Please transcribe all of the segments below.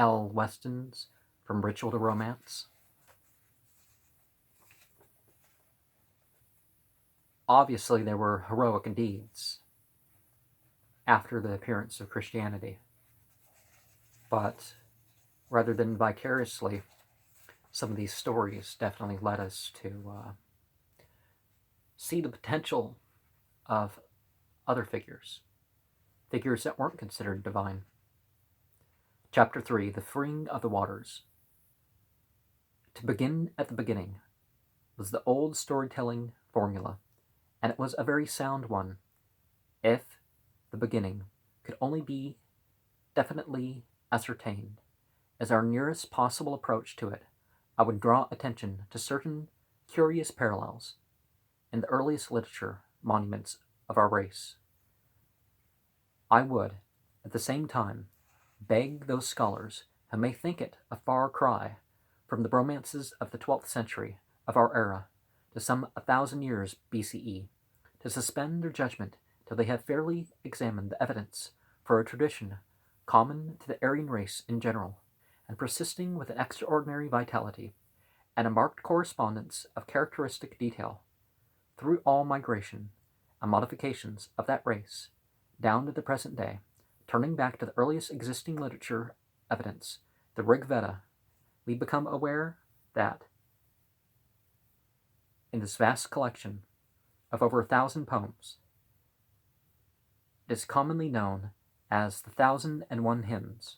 Weston's From Ritual to Romance. Obviously, there were heroic deeds after the appearance of Christianity, but rather than vicariously, some of these stories definitely led us to see the potential of other figures that weren't considered divine. Chapter 3, The Freeing of the Waters. To begin at the beginning was the old storytelling formula, and it was a very sound one, if the beginning could only be definitely ascertained. As our nearest possible approach to it, I would draw attention to certain curious parallels in the earliest literature monuments of our race. I would, at the same time, beg those scholars who may think it a far cry from the romances of the 12th century of our era to some 1,000 years BCE, to suspend their judgment till they have fairly examined the evidence for a tradition common to the Aryan race in general, and persisting with an extraordinary vitality, and a marked correspondence of characteristic detail, through all migration and modifications of that race, down to the present day, turning back to the earliest existing literature evidence, the Rig Veda, we become aware that in this vast collection of over 1,000 poems, it is commonly known as the 1,001 Hymns,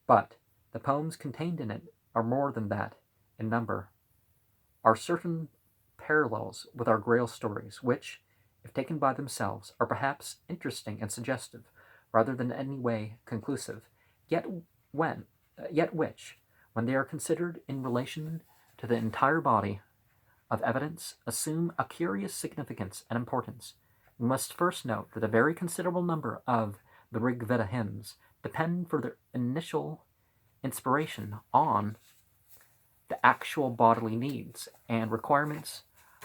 but the poems contained in it are more than that in number, are certain parallels with our Grail stories, which, if taken by themselves, are perhaps interesting and suggestive, rather than in any way conclusive, yet which, when they are considered in relation to the entire body of evidence, assume a curious significance and importance. We must first note that a very considerable number of the Rig Veda hymns depend for their initial inspiration on the actual bodily needs and requirements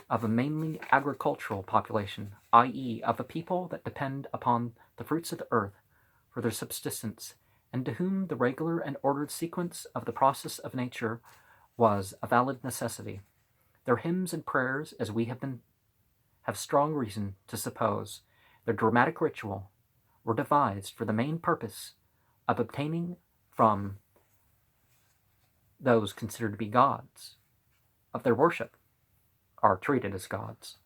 of a mainly agricultural population, i.e., of a people that depend upon the fruits of the earth for their subsistence, and to whom the regular and ordered sequence of the process of nature was a valid necessity. Their hymns and prayers, as we have strong reason to suppose, their dramatic ritual, were devised for the main purpose of obtaining from those considered to be gods of their worship, are treated as gods,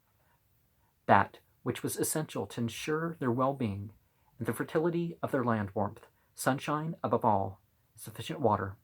that which was essential to ensure their well-being and the fertility of their land, warmth, sunshine, above all, sufficient water,